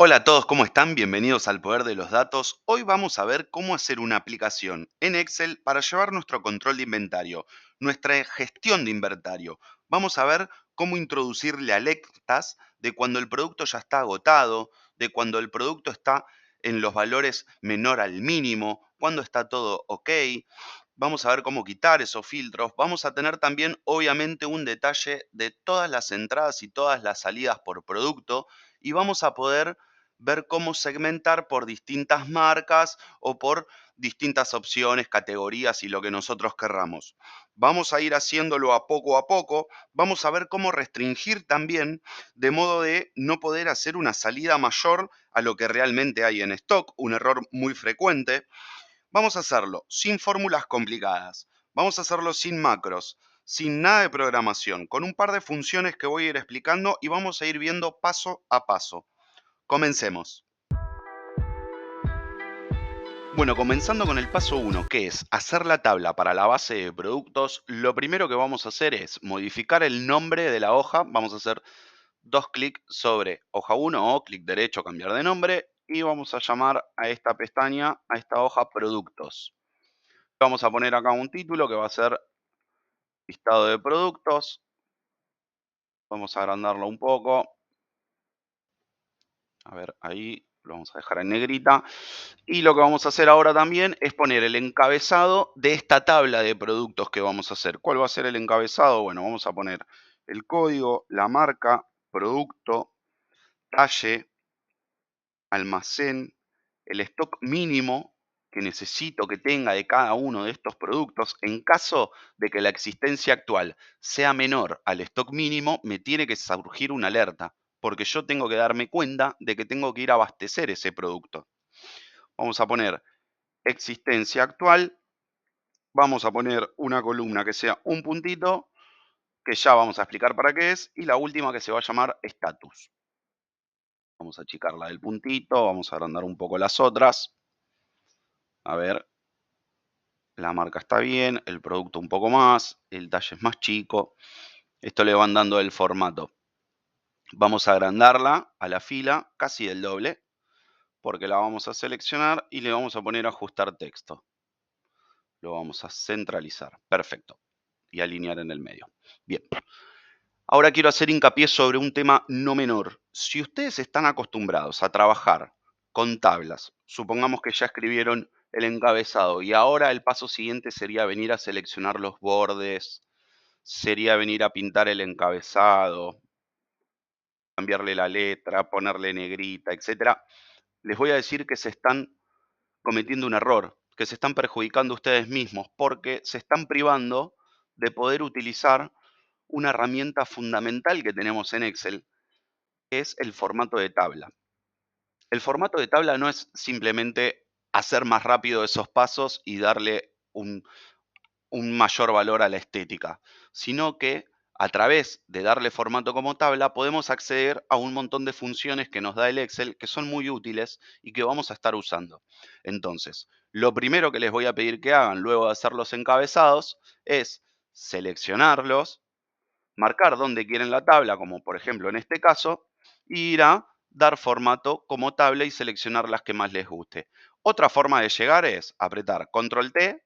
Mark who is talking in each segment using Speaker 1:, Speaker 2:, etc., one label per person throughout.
Speaker 1: Hola a todos, ¿cómo están? Bienvenidos al Poder de los Datos. Hoy vamos a ver cómo hacer una aplicación en Excel para llevar nuestro control de inventario, nuestra gestión de inventario. Vamos a ver cómo introducirle alertas de cuando el producto ya está agotado, de cuando el producto está en los valores menor al mínimo, cuando está todo ok. Vamos a ver cómo quitar esos filtros. Vamos a tener también, obviamente, un detalle de todas las entradas y todas las salidas por producto y vamos a poder ver cómo segmentar por distintas marcas o por distintas opciones, categorías y lo que nosotros querramos. Vamos a ir haciéndolo a poco. Vamos a ver cómo restringir también, de modo de no poder hacer una salida mayor a lo que realmente hay en stock, un error muy frecuente. Vamos a hacerlo sin fórmulas complicadas. Vamos a hacerlo sin macros, sin nada de programación, con un par de funciones que voy a ir explicando y vamos a ir viendo paso a paso. Comencemos. Bueno, comenzando con el paso uno, que es hacer la tabla para la base de productos, lo primero que vamos a hacer es modificar el nombre de la hoja. Vamos a hacer dos clics sobre hoja uno o clic derecho, cambiar de nombre, y vamos a llamar a esta pestaña, a esta hoja, productos. Vamos a poner acá un título que va a ser listado de productos. Vamos a agrandarlo un poco. A ver, ahí lo vamos a dejar en negrita. Y lo que vamos a hacer ahora también es poner el encabezado de esta tabla de productos que vamos a hacer. ¿Cuál va a ser el encabezado? Bueno, vamos a poner el código, la marca, producto, talle, almacén, el stock mínimo que necesito que tenga de cada uno de estos productos. En caso de que la existencia actual sea menor al stock mínimo, me tiene que surgir una alerta, porque yo tengo que darme cuenta de que tengo que ir a abastecer ese producto. Vamos a poner existencia actual, vamos a poner una columna que sea un puntito, que ya vamos a explicar para qué es, y la última que se va a llamar estatus. Vamos a achicar la del puntito, vamos a agrandar un poco las otras. A ver, la marca está bien, el producto un poco más, el talle es más chico. Esto le van dando el formato. Vamos a agrandarla a la fila casi del doble, porque la vamos a seleccionar y le vamos a poner ajustar texto. Lo vamos a centralizar. Perfecto. Y alinear en el medio. Bien. Ahora quiero hacer hincapié sobre un tema no menor. Si ustedes están acostumbrados a trabajar con tablas, supongamos que ya escribieron el encabezado y ahora el paso siguiente sería venir a seleccionar los bordes, sería venir a pintar el encabezado, cambiarle la letra, ponerle negrita, etcétera. Les voy a decir que se están cometiendo un error, que se están perjudicando ustedes mismos porque se están privando de poder utilizar una herramienta fundamental que tenemos en Excel, que es el formato de tabla. El formato de tabla no es simplemente hacer más rápido esos pasos y darle un mayor valor a la estética, sino que a través de darle formato como tabla podemos acceder a un montón de funciones que nos da el Excel que son muy útiles y que vamos a estar usando. Entonces, lo primero que les voy a pedir que hagan luego de hacer los encabezados es seleccionarlos, marcar dónde quieren la tabla, como por ejemplo en este caso, y ir a dar formato como tabla y seleccionar las que más les guste. Otra forma de llegar es apretar Control T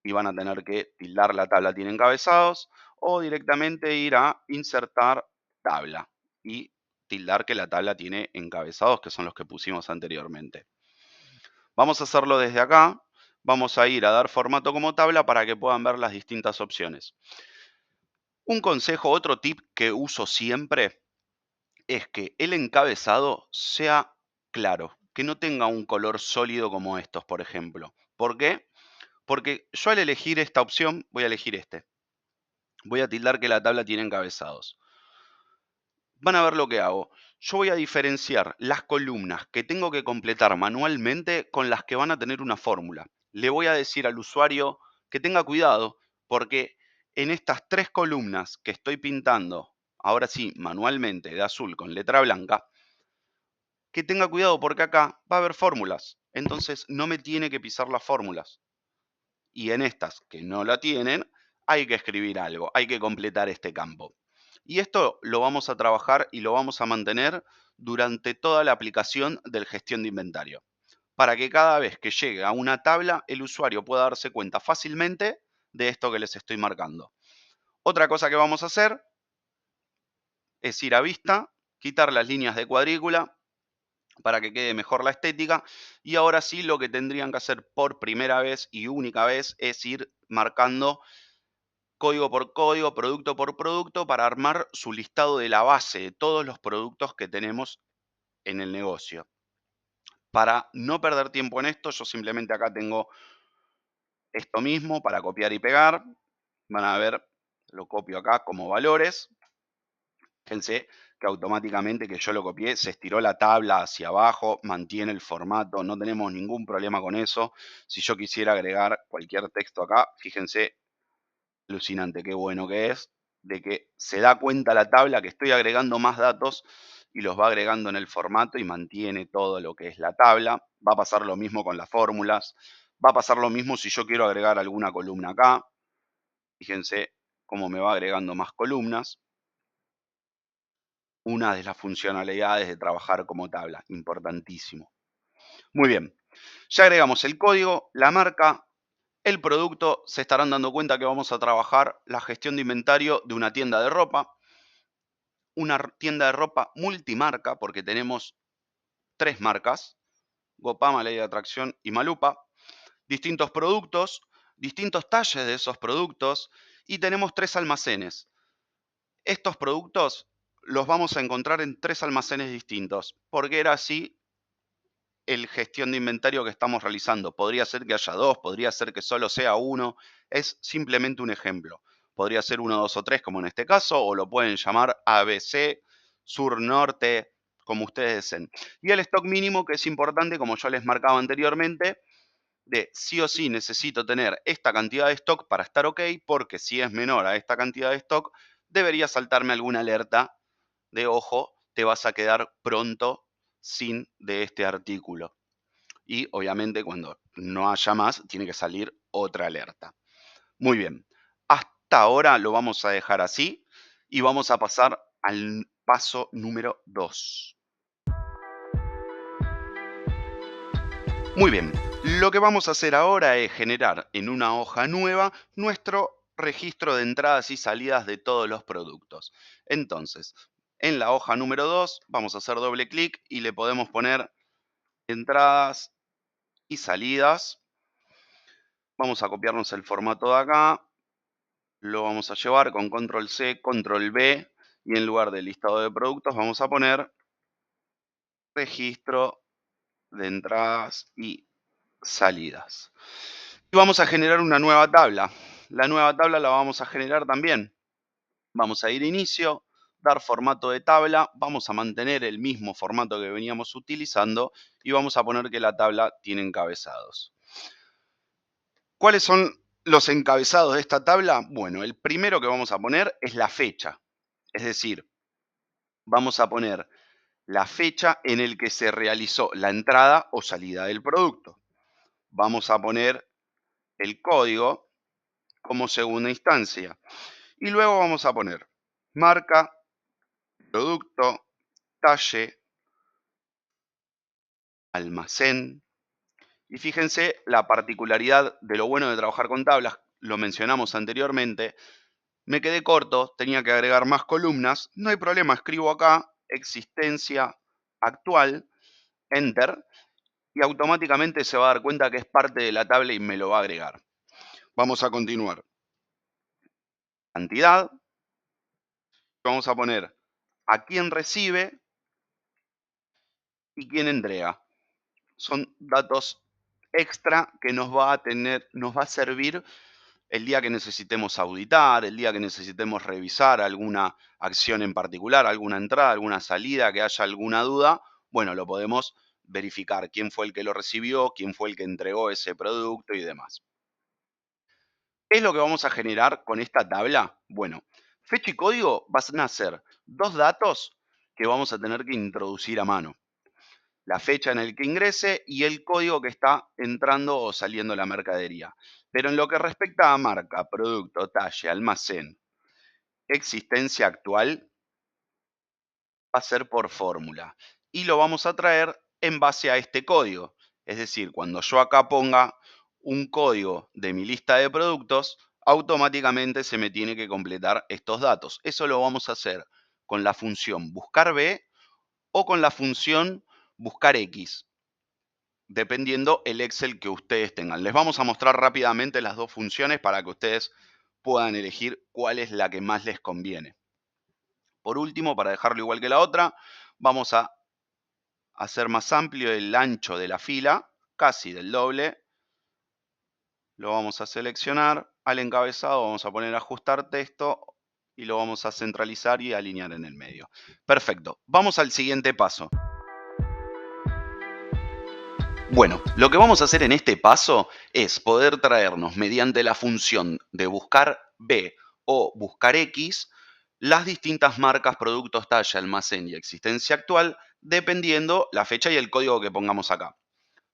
Speaker 1: y van a tener que tildar la tabla tiene encabezados o directamente ir a insertar tabla y tildar que la tabla tiene encabezados, que son los que pusimos anteriormente. Vamos a hacerlo desde acá. Vamos a ir a dar formato como tabla para que puedan ver las distintas opciones. Un consejo, otro tip que uso siempre es que el encabezado sea claro, que no tenga un color sólido como estos, por ejemplo. ¿Por qué? Porque yo al elegir esta opción, voy a elegir este. Voy a tildar que la tabla tiene encabezados. Van a ver lo que hago. Yo voy a diferenciar las columnas que tengo que completar manualmente con las que van a tener una fórmula. Le voy a decir al usuario que tenga cuidado porque en estas tres columnas que estoy pintando, ahora sí, manualmente de azul con letra blanca, que tenga cuidado porque acá va a haber fórmulas. Entonces no me tiene que pisar las fórmulas. Y en estas que no la tienen, hay que escribir algo, hay que completar este campo. Y esto lo vamos a trabajar y lo vamos a mantener durante toda la aplicación del gestión de inventario, para que cada vez que llegue a una tabla, el usuario pueda darse cuenta fácilmente de esto que les estoy marcando. Otra cosa que vamos a hacer es ir a vista, quitar las líneas de cuadrícula para que quede mejor la estética. Y ahora sí, lo que tendrían que hacer por primera vez y única vez es ir marcando código por código, producto por producto, para armar su listado de la base de todos los productos que tenemos en el negocio. Para no perder tiempo en esto, yo simplemente acá tengo esto mismo para copiar y pegar. Van a ver, lo copio acá como valores. Fíjense que automáticamente que yo lo copié, se estiró la tabla hacia abajo, mantiene el formato, no tenemos ningún problema con eso. Si yo quisiera agregar cualquier texto acá, fíjense, alucinante, qué bueno que es, de que se da cuenta la tabla que estoy agregando más datos y los va agregando en el formato y mantiene todo lo que es la tabla. Va a pasar lo mismo con las fórmulas, va a pasar lo mismo si yo quiero agregar alguna columna acá. Fíjense cómo me va agregando más columnas. Una de las funcionalidades de trabajar como tabla, importantísimo. Muy bien, ya agregamos el código, la marca, el producto. Se estarán dando cuenta que vamos a trabajar la gestión de inventario de una tienda de ropa, una tienda de ropa multimarca, porque tenemos tres marcas: Gopama, Ley de Atracción y Malupa, distintos productos, distintos talles de esos productos, y tenemos tres almacenes. Estos productos los vamos a encontrar en tres almacenes distintos, porque era así el gestión de inventario que estamos realizando. Podría ser que haya dos, podría ser que solo sea uno. Es simplemente un ejemplo. Podría ser uno, dos o tres, como en este caso, o lo pueden llamar ABC, sur, norte, como ustedes deseen. Y el stock mínimo, que es importante, como yo les marcaba anteriormente, de sí o sí necesito tener esta cantidad de stock para estar ok, porque si es menor a esta cantidad de stock, debería saltarme alguna alerta de ojo, te vas a quedar pronto sin de este artículo. Y obviamente cuando no haya más, tiene que salir otra alerta. Muy bien, hasta ahora lo vamos a dejar así y vamos a pasar al paso número 2. Muy bien, lo que vamos a hacer ahora es generar en una hoja nueva nuestro registro de entradas y salidas de todos los productos. Entonces, en la hoja número 2 vamos a hacer doble clic y le podemos poner entradas y salidas. Vamos a copiarnos el formato de acá, lo vamos a llevar con control C, control V, y en lugar del listado de productos vamos a poner registro de entradas y salidas. Y vamos a generar una nueva tabla. La nueva tabla la vamos a generar también. Vamos a ir a inicio, dar formato de tabla, vamos a mantener el mismo formato que veníamos utilizando y vamos a poner que la tabla tiene encabezados. ¿Cuáles son los encabezados de esta tabla? Bueno, el primero que vamos a poner es la fecha. Es decir, vamos a poner la fecha en el que se realizó la entrada o salida del producto. Vamos a poner el código como segunda instancia. Y luego vamos a poner marca, producto, talle, almacén. Y fíjense la particularidad de lo bueno de trabajar con tablas, lo mencionamos anteriormente. Me quedé corto, tenía que agregar más columnas. No hay problema, escribo acá existencia actual, enter, y automáticamente se va a dar cuenta que es parte de la tabla y me lo va a agregar. Vamos a continuar. Cantidad. Vamos a poner a quién recibe y quién entrega. Son datos extra que nos va a servir el día que necesitemos auditar, el día que necesitemos revisar alguna acción en particular, alguna entrada, alguna salida, que haya alguna duda. Bueno, lo podemos verificar quién fue el que lo recibió, quién fue el que entregó ese producto y demás. ¿Qué es lo que vamos a generar con esta tabla? Bueno, fecha y código van a ser dos datos que vamos a tener que introducir a mano: la fecha en el que ingrese y el código que está entrando o saliendo la mercadería. Pero en lo que respecta a marca, producto, talle, almacén, existencia actual, va a ser por fórmula. y lo vamos a traer en base a este código. Es decir, cuando yo acá ponga un código de mi lista de productos, automáticamente se me tiene que completar estos datos. Eso lo vamos a hacer con la función buscar B o con la función buscar X, dependiendo el Excel que ustedes tengan. Les vamos a mostrar rápidamente las dos funciones para que ustedes puedan elegir cuál es la que más les conviene. Por último, para dejarlo igual que la otra, vamos a hacer más amplio el ancho de la fila, casi del doble. Lo vamos a seleccionar. Al encabezado vamos a poner ajustar texto y lo vamos a centralizar y alinear en el medio. Perfecto. Vamos al siguiente paso. Bueno, lo que vamos a hacer en este paso es poder traernos mediante la función de buscar B o buscar X las distintas marcas, productos, talla, almacén y existencia actual, dependiendo la fecha y el código que pongamos acá.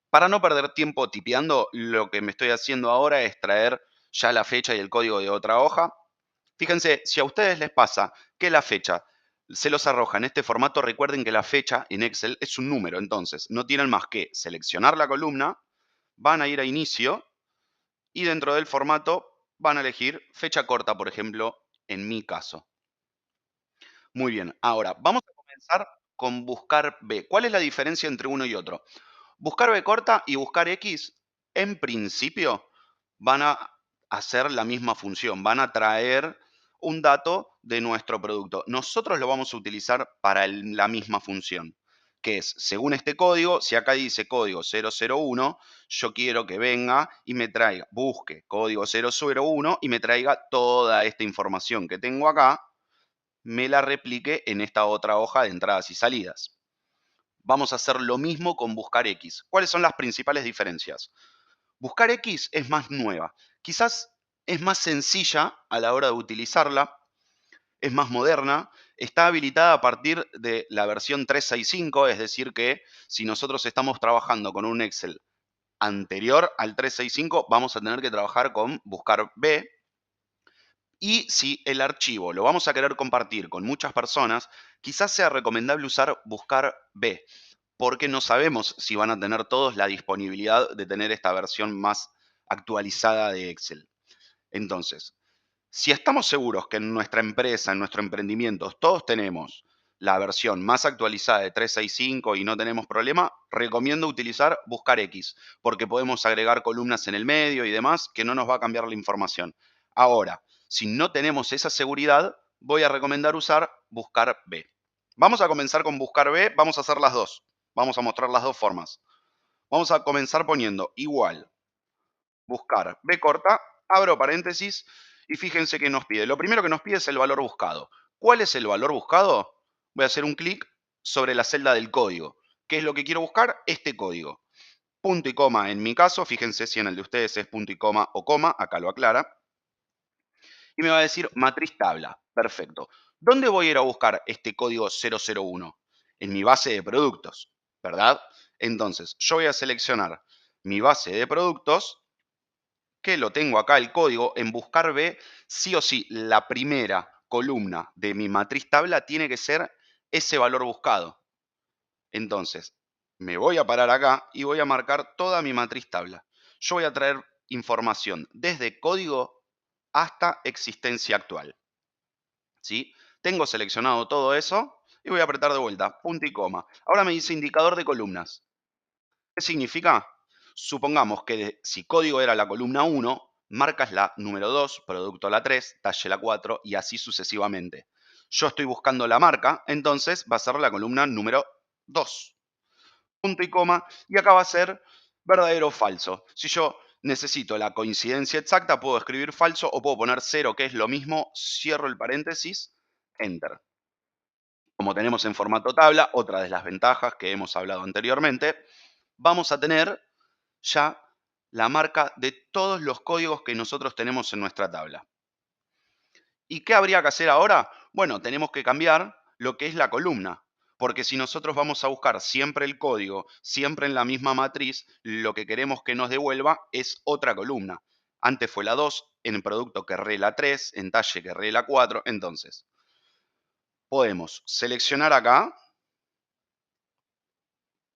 Speaker 1: Para no perder tiempo tipeando, lo que me estoy haciendo ahora es traer ya la fecha y el código de otra hoja. Fíjense, si a ustedes les pasa que la fecha se los arroja en este formato, recuerden que la fecha en Excel es un número, entonces no tienen más que seleccionar la columna, van a ir a inicio y dentro del formato van a elegir fecha corta, por ejemplo, en mi caso. Muy bien, ahora vamos a comenzar con buscar B. ¿Cuál es la diferencia entre uno y otro? Buscar B corta y buscar X, en principio, van a hacer la misma función, van a traer un dato de nuestro producto. Nosotros lo vamos a utilizar para la misma función, que es, según este código, si acá dice código 001, yo quiero que venga y me traiga, busque código 001 y me traiga toda esta información que tengo acá, me la replique en esta otra hoja de entradas y salidas. Vamos a hacer lo mismo con buscar X. ¿Cuáles son las principales diferencias? Buscar X es más nueva. Quizás es más sencilla a la hora de utilizarla, es más moderna, está habilitada a partir de la versión 365, es decir que si nosotros estamos trabajando con un Excel anterior al 365, vamos a tener que trabajar con buscar B. Y si el archivo lo vamos a querer compartir con muchas personas, quizás sea recomendable usar buscar B, porque no sabemos si van a tener todos la disponibilidad de tener esta versión más actualizada de Excel. Entonces, si estamos seguros que en nuestra empresa, en nuestro emprendimiento, todos tenemos la versión más actualizada de 365 y no tenemos problema, recomiendo utilizar Buscar X, porque podemos agregar columnas en el medio y demás que no nos va a cambiar la información. Ahora, si no tenemos esa seguridad, voy a recomendar usar Buscar B. Vamos a comenzar con Buscar B, vamos a hacer las dos. Vamos a mostrar las dos formas. Vamos a comenzar poniendo igual buscar B corta, abro paréntesis y fíjense que nos pide. Lo primero que nos pide es el valor buscado. ¿Cuál es el valor buscado? Voy a hacer un clic sobre la celda del código. ¿Qué es lo que quiero buscar? Este código. Punto y coma en mi caso, fíjense si en el de ustedes es punto y coma o coma, acá lo aclara. Y me va a decir matriz tabla. Perfecto. ¿Dónde voy a ir a buscar este código 001? En mi base de productos, ¿verdad? Entonces, yo voy a seleccionar mi base de productos, que lo tengo acá el código, en buscar B, sí o sí, la primera columna de mi matriz tabla tiene que ser ese valor buscado. Entonces, me voy a parar acá y voy a marcar toda mi matriz tabla. Yo voy a traer información desde código hasta existencia actual. ¿Sí? Tengo seleccionado todo eso y voy a apretar de vuelta, punto y coma. Ahora me dice indicador de columnas. ¿Qué significa? Supongamos que si código era la columna 1, marcas la número 2, producto la 3, talle la 4 y así sucesivamente. Yo estoy buscando la marca, entonces va a ser la columna número 2. Punto y coma, y acá va a ser verdadero o falso. Si yo necesito la coincidencia exacta, puedo escribir falso o puedo poner 0, que es lo mismo, cierro el paréntesis, enter. Como tenemos en formato tabla, otra de las ventajas que hemos hablado anteriormente, vamos a tener ya la marca de todos los códigos que nosotros tenemos en nuestra tabla. ¿Y qué habría que hacer ahora? Bueno, tenemos que cambiar lo que es la columna, porque si nosotros vamos a buscar siempre el código, siempre en la misma matriz, lo que queremos que nos devuelva es otra columna. Antes fue la 2, en producto querré la 3, en talle querré la 4, entonces podemos seleccionar acá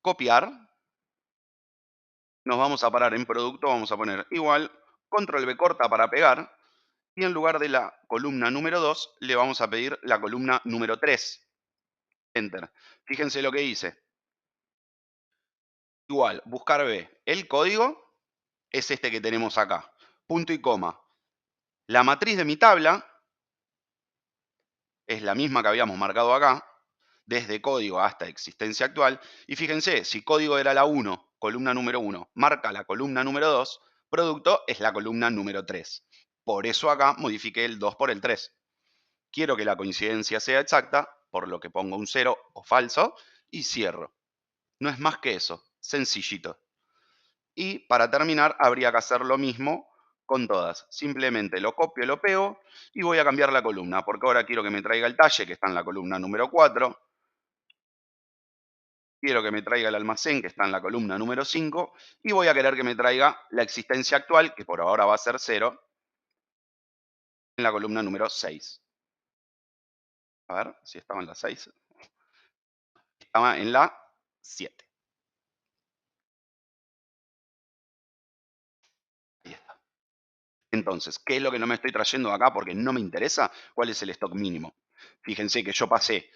Speaker 1: copiar, nos vamos a parar en producto, vamos a poner igual, control V corta para pegar, y en lugar de la columna número 2 le vamos a pedir la columna número 3. Enter. Fíjense lo que hice. Igual, buscar B. El código es este que tenemos acá. Punto y coma. La matriz de mi tabla es la misma que habíamos marcado acá, desde código hasta existencia actual. Y fíjense, si código era la 1, columna número 1, marca la columna número 2, producto es la columna número 3. Por eso acá modifiqué el 2 por el 3. Quiero que la coincidencia sea exacta, por lo que pongo un 0 o falso y cierro. No es más que eso, sencillito. Y para terminar, habría que hacer lo mismo con todas. Simplemente lo copio, lo pego y voy a cambiar la columna, porque ahora quiero que me traiga el talle, que está en la columna número 4. Quiero que me traiga el almacén, que está en la columna número 5. Y voy a querer que me traiga la existencia actual, que por ahora va a ser 0, en la columna número 6. A ver si estaba en la 6. Estaba en la 7. Ahí está. Entonces, ¿qué es lo que no me estoy trayendo acá? Porque no me interesa cuál es el stock mínimo. Fíjense que yo pasé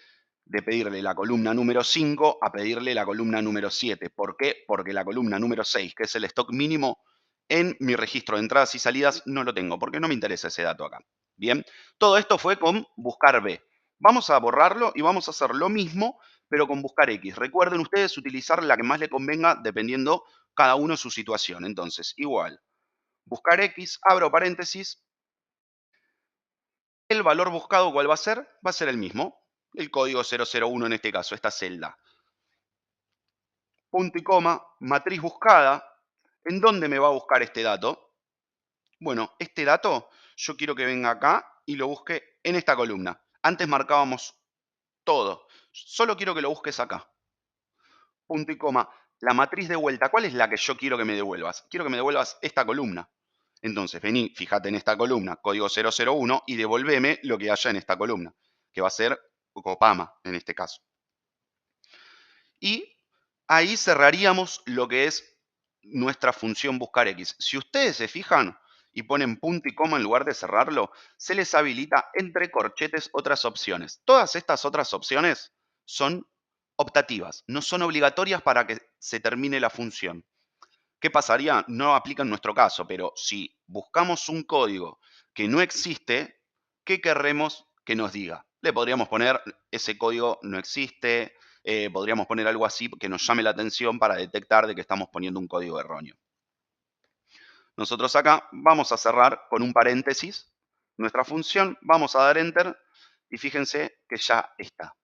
Speaker 1: de pedirle la columna número 5 a pedirle la columna número 7. ¿Por qué? Porque la columna número 6, que es el stock mínimo, en mi registro de entradas y salidas no lo tengo, porque no me interesa ese dato acá. Bien, todo esto fue con buscar B. Vamos a borrarlo y vamos a hacer lo mismo, pero con buscar X. Recuerden ustedes utilizar la que más le convenga dependiendo cada uno su situación. Entonces, igual buscar X, abro paréntesis, el valor buscado, ¿cuál va a ser? Va a ser el mismo, el código 001 en este caso, esta celda. Punto y coma, matriz buscada, ¿en dónde me va a buscar este dato? Bueno, este dato yo quiero que venga acá y lo busque en esta columna. Antes marcábamos todo, solo quiero que lo busques acá. Punto y coma, la matriz de vuelta, ¿cuál es la que yo quiero que me devuelvas? Quiero que me devuelvas esta columna. Entonces, vení, fíjate en esta columna, código 001, y devolveme lo que haya en esta columna, que va a ser Copama en este caso. Y ahí cerraríamos lo que es nuestra función buscar X. Si ustedes se fijan y ponen punto y coma en lugar de cerrarlo, se les habilita entre corchetes otras opciones. Todas estas otras opciones son optativas, no son obligatorias para que se termine la función. ¿Qué pasaría? No aplica en nuestro caso, pero si buscamos un código que no existe, ¿qué querremos que nos diga? Le podríamos poner ese código no existe, podríamos poner algo así que nos llame la atención para detectar de que estamos poniendo un código erróneo. Nosotros acá vamos a cerrar con un paréntesis nuestra función, vamos a dar enter y fíjense que ya está.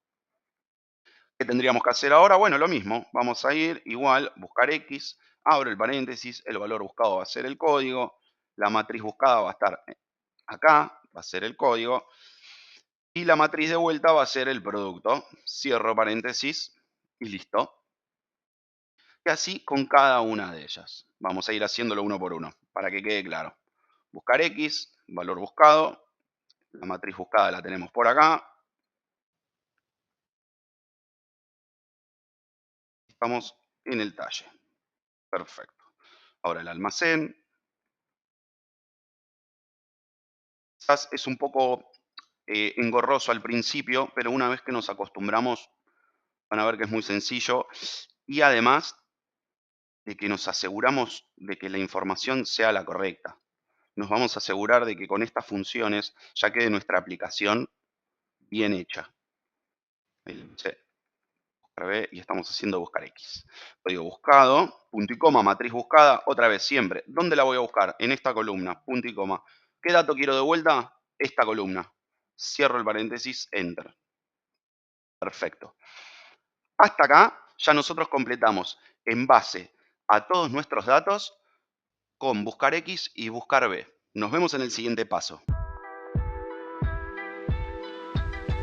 Speaker 1: ¿Qué tendríamos que hacer ahora? Bueno, lo mismo. Vamos a ir igual, buscar X, abro el paréntesis, el valor buscado va a ser el código, la matriz buscada va a estar acá, va a ser el código, y la matriz de vuelta va a ser el producto. Cierro paréntesis y listo. Y así con cada una de ellas. Vamos a ir haciéndolo uno por uno, para que quede claro. Buscar X, valor buscado, la matriz buscada la tenemos por acá. Estamos en el talle. Perfecto. Ahora el almacén. Quizás es un poco engorroso al principio, pero una vez que nos acostumbramos, van a ver que es muy sencillo. Y además de que nos aseguramos de que la información sea la correcta. Nos vamos a asegurar de que con estas funciones ya quede nuestra aplicación bien hecha. Ahí le puse buscar B y estamos haciendo buscar X. Código buscado, punto y coma, matriz buscada, otra vez siempre. ¿Dónde la voy a buscar? En esta columna, punto y coma. ¿Qué dato quiero de vuelta? Esta columna. Cierro el paréntesis, enter. Perfecto. Hasta acá ya nosotros completamos en base a todos nuestros datos con buscar X y buscar B. Nos vemos en el siguiente paso.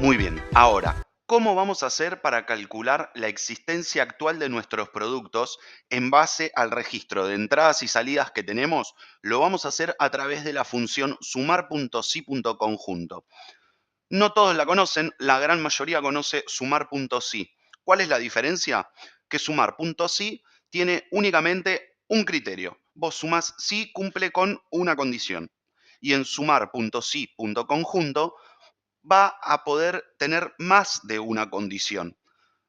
Speaker 1: Muy bien, ahora, ¿cómo vamos a hacer para calcular la existencia actual de nuestros productos en base al registro de entradas y salidas que tenemos? Lo vamos a hacer a través de la función sumar.si.conjunto. No todos la conocen, la gran mayoría conoce sumar.si. ¿Cuál es la diferencia? que sumar.si tiene únicamente un criterio. Vos sumás si cumple con una condición. Y en sumar.si.conjunto va a poder tener más de una condición.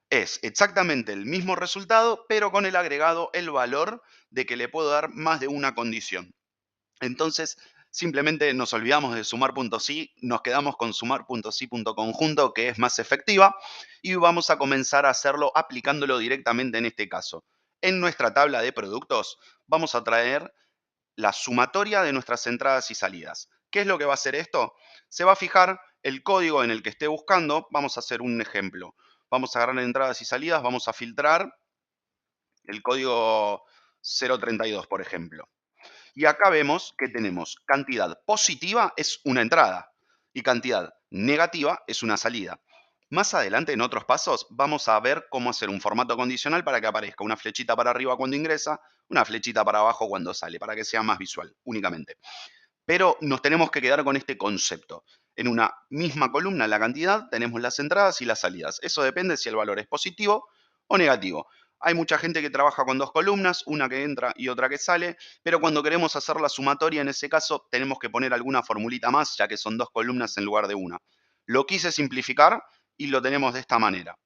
Speaker 1: Es exactamente el mismo resultado, pero con el agregado, el valor de que le puedo dar más de una condición. Entonces, simplemente nos olvidamos de sumar.si, nos quedamos con sumar.si.conjunto, que es más efectiva, y vamos a comenzar a hacerlo aplicándolo directamente en este caso. En nuestra tabla de productos vamos a traer la sumatoria de nuestras entradas y salidas. ¿Qué es lo que va a hacer esto? Se va a fijar el código en el que esté buscando. Vamos a hacer un ejemplo. Vamos a agarrar entradas y salidas, vamos a filtrar el código 032, por ejemplo. Y acá vemos que tenemos cantidad positiva es una entrada y cantidad negativa es una salida. Más adelante, en otros pasos, vamos a ver cómo hacer un formato condicional para que aparezca una flechita para arriba cuando ingresa, una flechita para abajo cuando sale, para que sea más visual únicamente. Pero nos tenemos que quedar con este concepto. En una misma columna, la cantidad, tenemos las entradas y las salidas. Eso depende si el valor es positivo o negativo. Hay mucha gente que trabaja con dos columnas, una que entra y otra que sale, pero cuando queremos hacer la sumatoria, en ese caso, tenemos que poner alguna formulita más, ya que son dos columnas en lugar de una. Lo quise simplificar y lo tenemos de esta manera.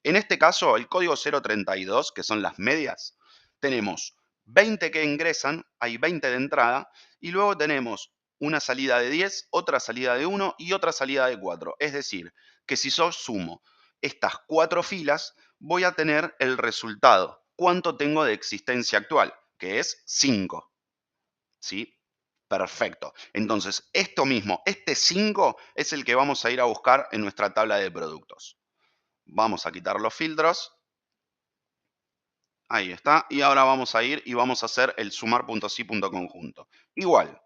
Speaker 1: En este caso, el código 032, que son las medias, tenemos 20 que ingresan, hay 20 de entrada, y luego tenemos una salida de 10, otra salida de 1 y otra salida de 4. Es decir, que si yo sumo estas cuatro filas, voy a tener el resultado. ¿Cuánto tengo de existencia actual? Que es 5. ¿Sí? Perfecto. Entonces, esto mismo, este 5 es el que vamos a ir a buscar en nuestra tabla de productos. Vamos a quitar los filtros. Ahí está. Y ahora vamos a ir y vamos a hacer el sumar.si.conjunto. Igual,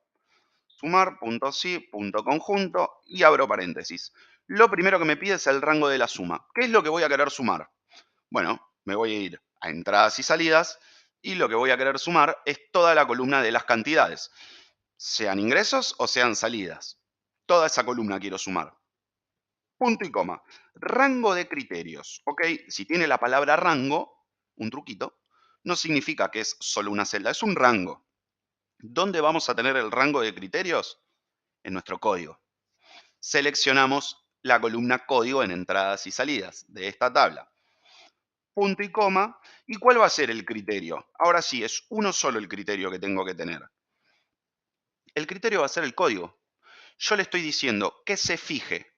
Speaker 1: sumar.si.conjunto y abro paréntesis. Lo primero que me pide es el rango de la suma. ¿Qué es lo que voy a querer sumar? Bueno, me voy a ir a entradas y salidas y lo que voy a querer sumar es toda la columna de las cantidades, sean ingresos o sean salidas. Toda esa columna quiero sumar. Punto y coma. Rango de criterios. ¿Ok? Si tiene la palabra rango, un truquito, no significa que es solo una celda, es un rango. ¿Dónde vamos a tener el rango de criterios? En nuestro código. Seleccionamos la columna código en entradas y salidas de esta tabla. Punto y coma. ¿Y cuál va a ser el criterio? Ahora sí, es uno solo el criterio que tengo que tener. El criterio va a ser el código. Yo le estoy diciendo que se fije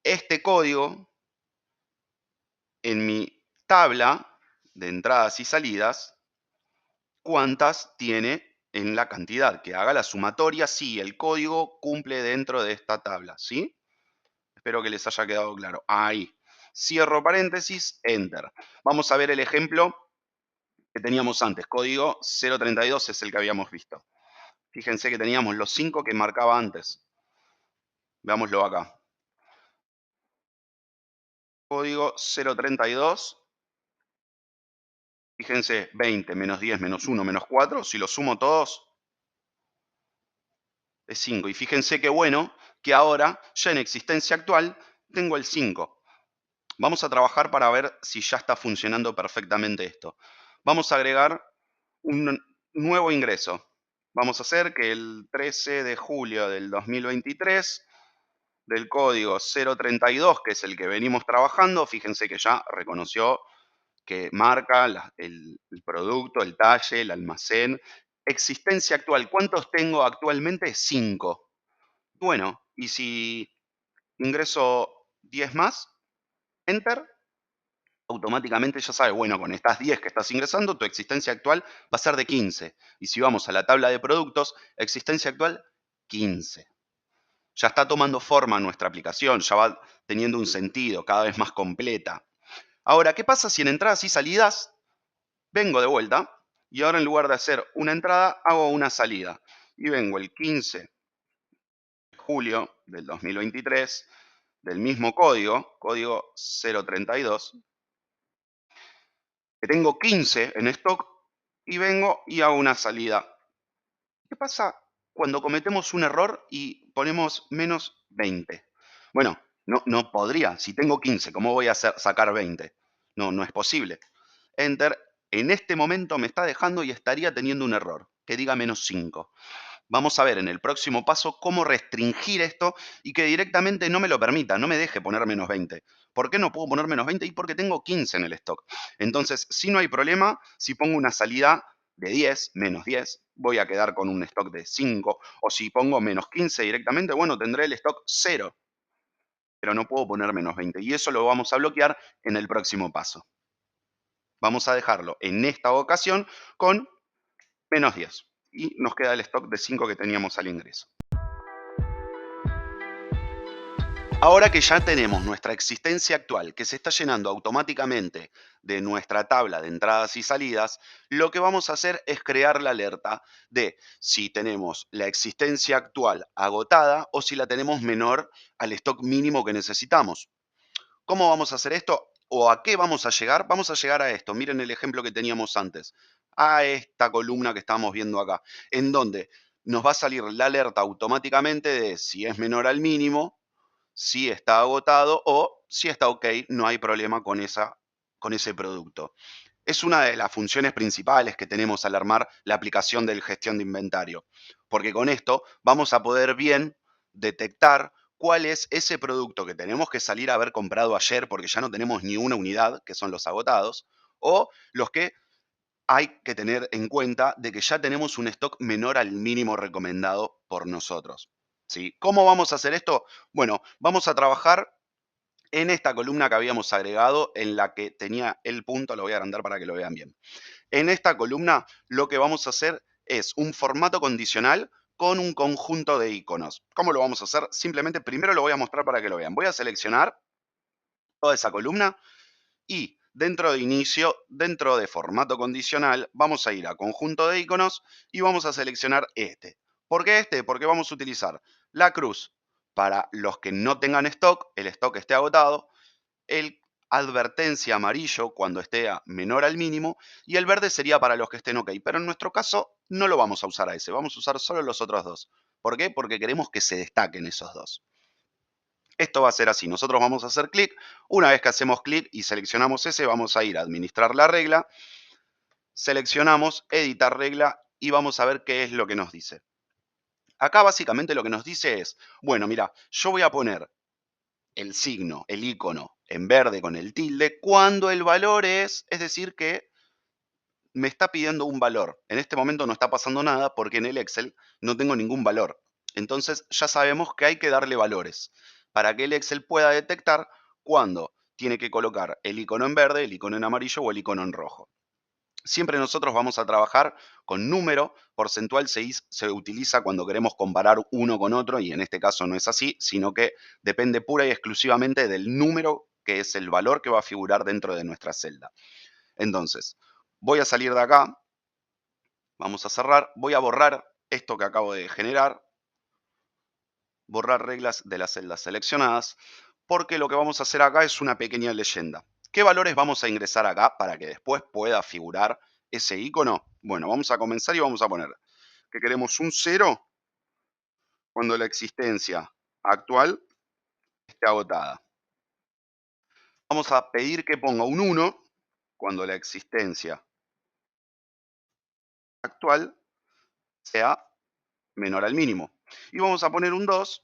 Speaker 1: este código en mi tabla de entradas y salidas, cuántas tiene en la cantidad, que haga la sumatoria si el código cumple dentro de esta tabla, ¿sí? Espero que les haya quedado claro. Ahí. Cierro paréntesis, enter. Vamos a ver el ejemplo que teníamos antes. Código 032 es el que habíamos visto. Fíjense que teníamos los 5 que marcaba antes. Veámoslo acá. Código 032. Fíjense, 20 menos 10 menos 1 menos 4. Si los sumo todos, es 5. Y fíjense qué bueno que ahora, ya en existencia actual, tengo el 5. Vamos a trabajar para ver si ya está funcionando perfectamente esto. Vamos a agregar un nuevo ingreso. Vamos a hacer que el 13 de julio del 2023, del código 032, que es el que venimos trabajando, fíjense que ya reconoció que marca el producto, el talle, el almacén. Existencia actual, ¿cuántos tengo actualmente? 5. Bueno, y si ingreso 10 más, enter, automáticamente ya sabe, bueno, con estas 10 que estás ingresando, tu existencia actual va a ser de 15. Y si vamos a la tabla de productos, existencia actual, 15. Ya está tomando forma nuestra aplicación, ya va teniendo un sentido cada vez más completa. Ahora, ¿qué pasa si en entradas y salidas vengo de vuelta y ahora en lugar de hacer una entrada, hago una salida? Y vengo el 15 de julio del 2023 del mismo código, código 032, que tengo 15 en stock y vengo y hago una salida. ¿Qué pasa cuando cometemos un error y ponemos menos 20? Bueno, no podría. Si tengo 15, ¿cómo voy a sacar 20? No, no es posible. Enter. En este momento me está dejando y estaría teniendo un error, que diga -5. Vamos a ver en el próximo paso cómo restringir esto y que directamente no me lo permita, no me deje poner -20. ¿Por qué no puedo poner -20? Y porque tengo 15 en el stock. Entonces, si no hay problema, si pongo una salida de 10, -10, voy a quedar con un stock de 5. O si pongo -15 directamente, bueno, tendré el stock 0, pero no puedo poner -20. Y eso lo vamos a bloquear en el próximo paso. Vamos a dejarlo en esta ocasión con -10. Y nos queda el stock de 5 que teníamos al ingreso. Ahora que ya tenemos nuestra existencia actual que se está llenando automáticamente de nuestra tabla de entradas y salidas, lo que vamos a hacer es crear la alerta de si tenemos la existencia actual agotada o si la tenemos menor al stock mínimo que necesitamos. ¿Cómo vamos a hacer esto? ¿O a qué vamos a llegar? Vamos a llegar a esto. Miren el ejemplo que teníamos antes. A esta columna que estamos viendo acá, en donde nos va a salir la alerta automáticamente de si es menor al mínimo, si está agotado o si está ok, no hay problema con ese producto. Es una de las funciones principales que tenemos al armar la aplicación de gestión de inventario, porque con esto vamos a poder bien detectar cuál es ese producto que tenemos que salir a haber comprado ayer porque ya no tenemos ni una unidad, que son los agotados, o los que hay que tener en cuenta de que ya tenemos un stock menor al mínimo recomendado por nosotros. ¿Sí? ¿Cómo vamos a hacer esto? Bueno, vamos a trabajar en esta columna que habíamos agregado en la que tenía el punto, lo voy a agrandar para que lo vean bien. En esta columna lo que vamos a hacer es un formato condicional con un conjunto de iconos. ¿Cómo lo vamos a hacer? Simplemente primero lo voy a mostrar para que lo vean. Voy a seleccionar toda esa columna y dentro de inicio, dentro de formato condicional, vamos a ir a conjunto de iconos y vamos a seleccionar este. ¿Por qué este? Porque vamos a utilizar la cruz para los que no tengan stock, el stock esté agotado, el advertencia amarillo cuando esté menor al mínimo y el verde sería para los que estén ok. Pero en nuestro caso no lo vamos a usar a ese, vamos a usar solo los otros dos. ¿Por qué? Porque queremos que se destaquen esos dos. Esto va a ser así, nosotros vamos a hacer clic, una vez que hacemos clic y seleccionamos ese, vamos a ir a administrar la regla, seleccionamos editar regla y vamos a ver qué es lo que nos dice. Acá básicamente lo que nos dice es, bueno, mira, yo voy a poner el signo, el icono en verde con el tilde cuando el valor es decir, que me está pidiendo un valor. En este momento no está pasando nada porque en el Excel no tengo ningún valor. Entonces ya sabemos que hay que darle valores para que el Excel pueda detectar cuándo tiene que colocar el icono en verde, el icono en amarillo o el icono en rojo. Siempre nosotros vamos a trabajar con número, porcentual se utiliza cuando queremos comparar uno con otro y en este caso no es así, sino que depende pura y exclusivamente del número que es el valor que va a figurar dentro de nuestra celda. Entonces, voy a salir de acá, vamos a cerrar, voy a borrar esto que acabo de generar, borrar reglas de las celdas seleccionadas, porque lo que vamos a hacer acá es una pequeña leyenda. ¿Qué valores vamos a ingresar acá para que después pueda figurar ese icono? Bueno, vamos a comenzar y vamos a poner que queremos un 0 cuando la existencia actual esté agotada. Vamos a pedir que ponga un 1 cuando la existencia actual sea menor al mínimo. Y vamos a poner un 2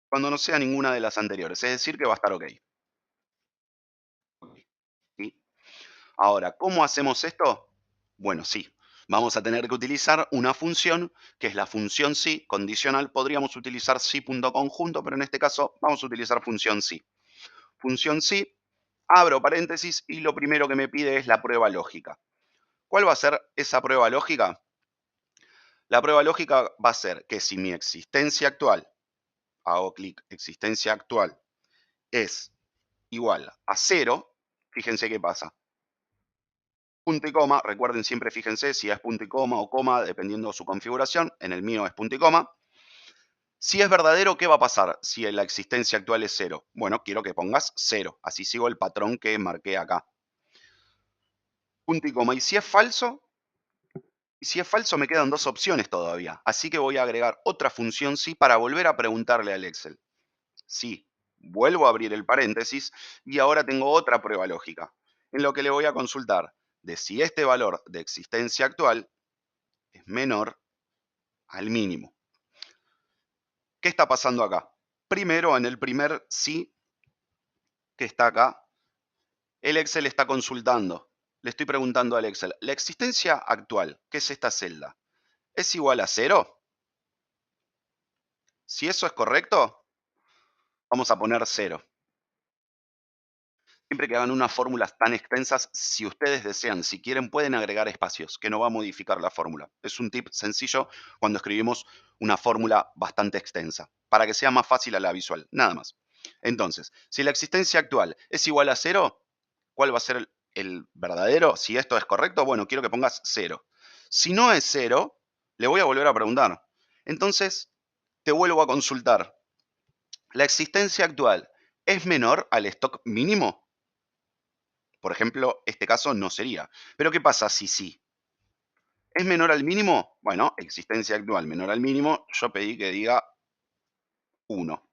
Speaker 1: cuando no sea ninguna de las anteriores, es decir, que va a estar ok. ¿Sí? Ahora, ¿cómo hacemos esto? Bueno, sí, vamos a tener que utilizar una función que es la función si condicional. Podríamos utilizar si.conjunto, pero en este caso vamos a utilizar función si. Función si, abro paréntesis y lo primero que me pide es la prueba lógica. ¿Cuál va a ser esa prueba lógica? La prueba lógica va a ser que si mi existencia actual, hago clic, existencia actual es igual a 0, fíjense qué pasa. Punto y coma, recuerden siempre fíjense si es punto y coma o coma, dependiendo de su configuración. En el mío es punto y coma. Si es verdadero, ¿qué va a pasar si la existencia actual es 0? Bueno, quiero que pongas 0. Así sigo el patrón que marqué acá. Punto y coma. Y si es falso, me quedan dos opciones todavía. Así que voy a agregar otra función si para volver a preguntarle al Excel. Si vuelvo a abrir el paréntesis y ahora tengo otra prueba lógica. en lo que le voy a consultar de si este valor de existencia actual es menor al mínimo. ¿Qué está pasando acá? Primero, en el primer sí que está acá, el Excel está consultando. Le estoy preguntando al Excel, ¿la existencia actual, que es esta celda, es igual a cero? Si eso es correcto, vamos a poner cero. Siempre que hagan unas fórmulas tan extensas, si ustedes desean, si quieren, pueden agregar espacios, que no va a modificar la fórmula. Es un tip sencillo cuando escribimos una fórmula bastante extensa, para que sea más fácil a la visual, nada más. Entonces, si la existencia actual es igual a cero, ¿cuál va a ser el verdadero? Si esto es correcto, bueno, quiero que pongas cero. Si no es cero, le voy a volver a preguntar. Entonces, te vuelvo a consultar. ¿La existencia actual es menor al stock mínimo? Por ejemplo, este caso no sería. Pero ¿qué pasa si sí? ¿Es menor al mínimo? Bueno, existencia actual menor al mínimo, yo pedí que diga 1,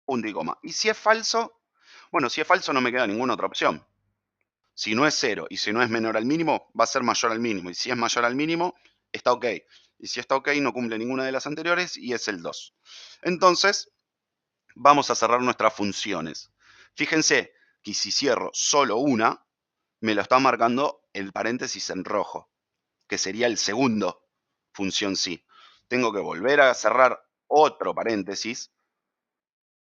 Speaker 1: punto y coma. ¿Y si es falso? Bueno, si es falso no me queda ninguna otra opción. Si no es cero y si no es menor al mínimo, va a ser mayor al mínimo. Y si es mayor al mínimo, está ok. Y si está ok, no cumple ninguna de las anteriores y es el 2. Entonces, vamos a cerrar nuestras funciones. Fíjense que si cierro solo una, me lo está marcando el paréntesis en rojo, que sería el segundo función sí. Tengo que volver a cerrar otro paréntesis,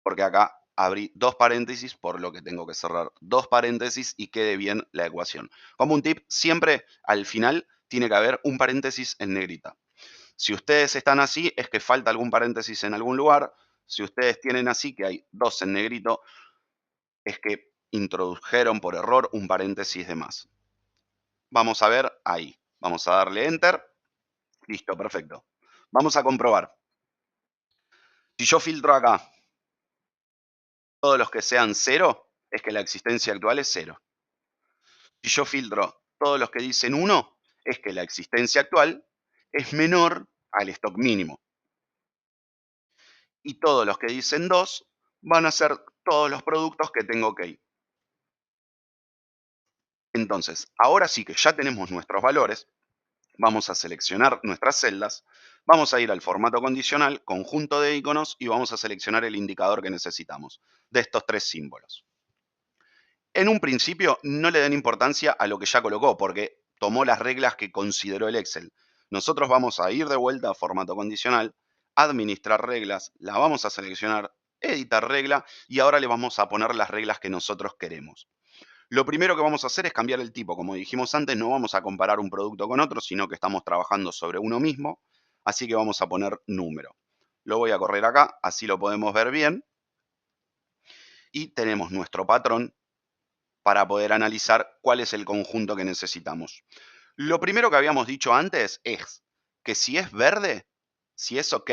Speaker 1: porque acá abrí dos paréntesis, por lo que tengo que cerrar dos paréntesis y quede bien la ecuación. Como un tip, siempre al final tiene que haber un paréntesis en negrita. Si ustedes están así, es que falta algún paréntesis en algún lugar. Si ustedes tienen así, que hay dos en negrito, es que introdujeron por error un paréntesis de más. Vamos a ver ahí. Vamos a darle Enter. Listo, perfecto. Vamos a comprobar. Si yo filtro acá todos los que sean cero, es que la existencia actual es cero. Si yo filtro todos los que dicen uno, es que la existencia actual es menor al stock mínimo. Y todos los que dicen 2 van a ser todos los productos que tengo que ir. Entonces, ahora sí que ya tenemos nuestros valores, vamos a seleccionar nuestras celdas, vamos a ir al formato condicional, conjunto de iconos y vamos a seleccionar el indicador que necesitamos de estos tres símbolos. En un principio no le den importancia a lo que ya colocó porque tomó las reglas que consideró el Excel. Nosotros vamos a ir de vuelta a formato condicional, administrar reglas, la vamos a seleccionar, editar regla y ahora le vamos a poner las reglas que nosotros queremos. Lo primero que vamos a hacer es cambiar el tipo. Como dijimos antes, no vamos a comparar un producto con otro, sino que estamos trabajando sobre uno mismo. Así que vamos a poner número. Lo voy a correr acá, así lo podemos ver bien. Y tenemos nuestro patrón para poder analizar cuál es el conjunto que necesitamos. Lo primero que habíamos dicho antes es que si es verde, si es ok,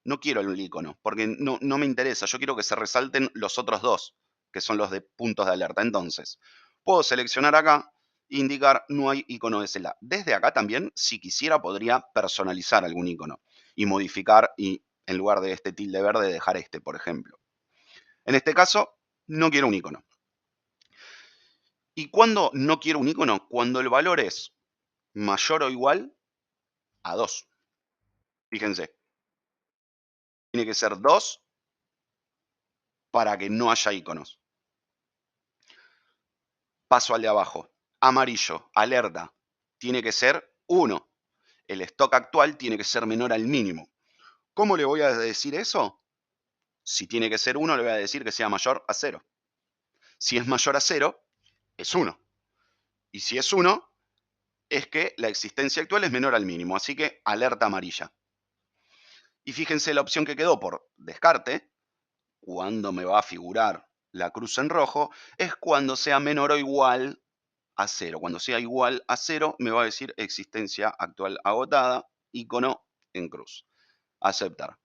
Speaker 1: no quiero el icono, porque no me interesa. Yo quiero que se resalten los otros dos, que son los de puntos de alerta. Entonces, puedo seleccionar acá, indicar no hay icono de celda. Desde acá también, si quisiera, podría personalizar algún icono y modificar y en lugar de este tilde verde, dejar este, por ejemplo. En este caso, no quiero un icono. ¿Y cuándo no quiero un icono? Cuando el valor es mayor o igual a 2. Fíjense, tiene que ser 2 para que no haya iconos. Paso al de abajo. Amarillo, alerta, tiene que ser 1. El stock actual tiene que ser menor al mínimo. ¿Cómo le voy a decir eso? Si tiene que ser 1, le voy a decir que sea mayor a 0. Si es mayor a 0, es 1. Y si es 1, es que la existencia actual es menor al mínimo. Así que alerta amarilla. Y fíjense la opción que quedó por descarte, cuando me va a figurar la cruz en rojo, es cuando sea menor o igual a 0. Cuando sea igual a 0, me va a decir existencia actual agotada, icono en cruz. Aceptar.